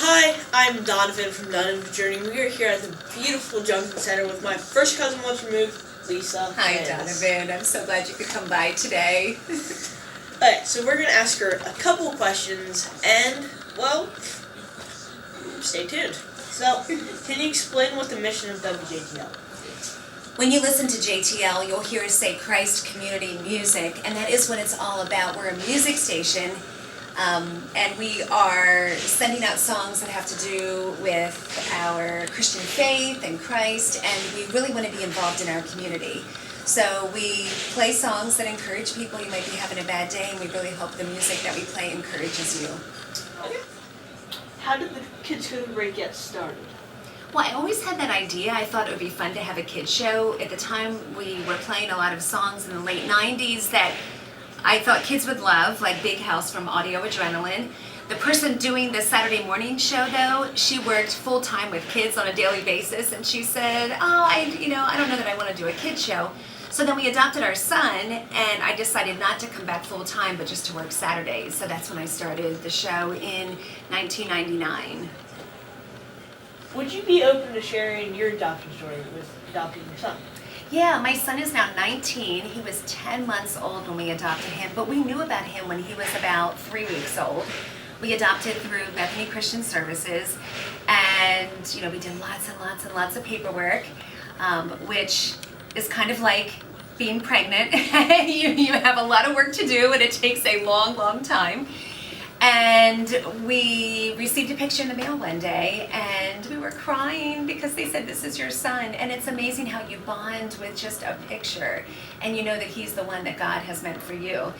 Hi, I'm Donovan from Donovan's Journey. We are here at the beautiful Junction Center with my first cousin once removed, Lisa. Hi, Donovan. I'm so glad you could come by today. Okay, so we're going to ask her a couple of questions, and, well, stay tuned. So, can you explain what the mission of WJTL is? When you listen to JTL, you'll hear us say Christ Community Music, and that is what it's all about. We're a music station, and we are sending out songs that have to do with our Christian faith and Christ, and we really want to be involved in our community. So we play songs that encourage people. You might be having a bad day, and we really hope the music that we play encourages you. Okay. How did the Kids Cookie Break get started? Well, I always had that idea. I thought it would be fun to have a kids show. At the time, we were playing a lot of songs in the late 90s that I thought kids would love, like Big House from Audio Adrenaline. The person doing the Saturday morning show, though, she worked full-time with kids on a daily basis, and she said, I don't know that I want to do a kids show. So then we adopted our son, and I decided not to come back full-time, but just to work Saturdays. So that's when I started the show in 1999. Would you be open to sharing your adoption story with adopting your son? Yeah, my son is now 19. He was 10 months old when we adopted him, but we knew about him when he was about 3 weeks old. We adopted through Bethany Christian Services, and we did lots and lots and lots of paperwork, which is kind of like being pregnant. you have a lot of work to do, and it takes a long, long time. And we received a picture in the mail one day, and we were crying because they said, "This is your son." And it's amazing how you bond with just a picture, and you know that he's the one that God has meant for you.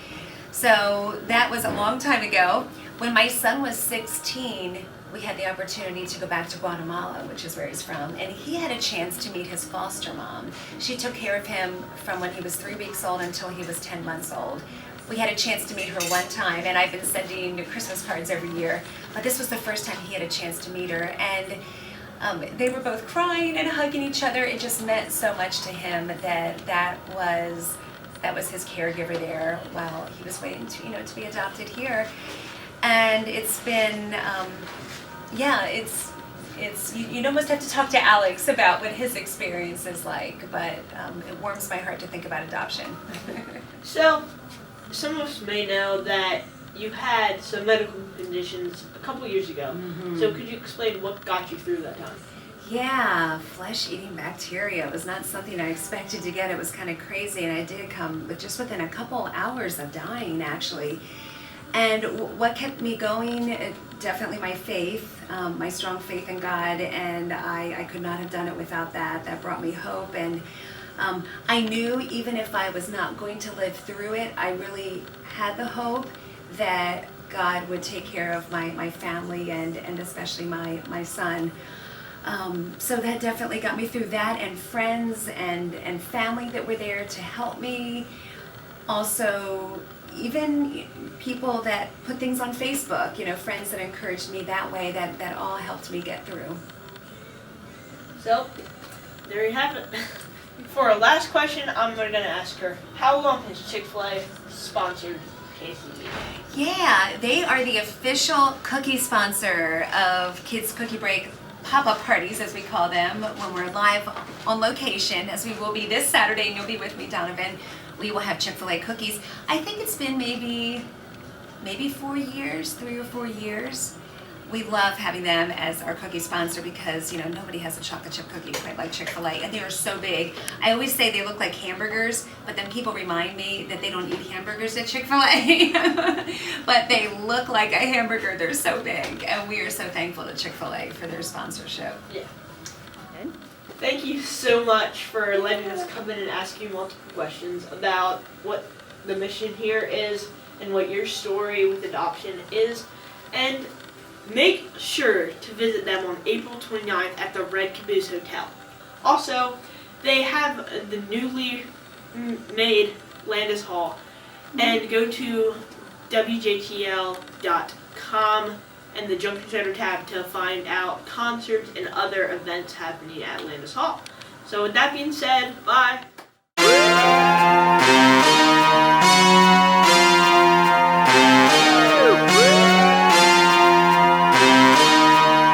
So that was a long time ago. When my son was 16, we had the opportunity to go back to Guatemala, which is where he's from, and he had a chance to meet his foster mom. She took care of him from when he was 3 weeks old until he was 10 months old. We had a chance to meet her one time, and I've been sending Christmas cards every year, but this was the first time he had a chance to meet her, and they were both crying and hugging each other. It just meant so much to him that was his caregiver there while he was waiting to be adopted here. And it's been, you'd almost have to talk to Alex about what his experience is like, but it warms my heart to think about adoption. So, some of us may know that you had some medical conditions a couple years ago. Mm-hmm. So could you explain what got you through that time? Yeah, flesh-eating bacteria. It was not something I expected to get. It was kind of crazy, and I did come within a couple hours of dying, actually. And what kept me going? Definitely my faith, my strong faith in God, and I could not have done it without that. That brought me hope, and I knew even if I was not going to live through it, I really had the hope that God would take care of my family and especially my son. So that definitely got me through that, and friends and family that were there to help me. Also, even people that put things on Facebook, friends that encouraged me that way, that all helped me get through. So, there you have it. For our last question, I'm going to ask her, how long has Chick-fil-A sponsored KCB? Yeah, they are the official cookie sponsor of Kids Cookie Break pop-up parties, as we call them, when we're live on location, as we will be this Saturday, and you'll be with me, Donovan. We will have Chick-fil-A cookies. I think it's been maybe 4 years, 3 or 4 years. We love having them as our cookie sponsor because, nobody has a chocolate chip cookie quite like Chick-fil-A, and they are so big. I always say they look like hamburgers, but then people remind me that they don't eat hamburgers at Chick-fil-A. But they look like a hamburger. They're so big, and we are so thankful to Chick-fil-A for their sponsorship. Yeah. Okay. Thank you so much for letting us come in and ask you multiple questions about what the mission here is and what your story with adoption is. And make sure to visit them on April 29th at the Red Caboose Hotel. Also, they have the newly made Landis Hall, and go to WJTL.com and the Junction Center tab to find out concerts and other events happening at Landis Hall. So with that being said, bye!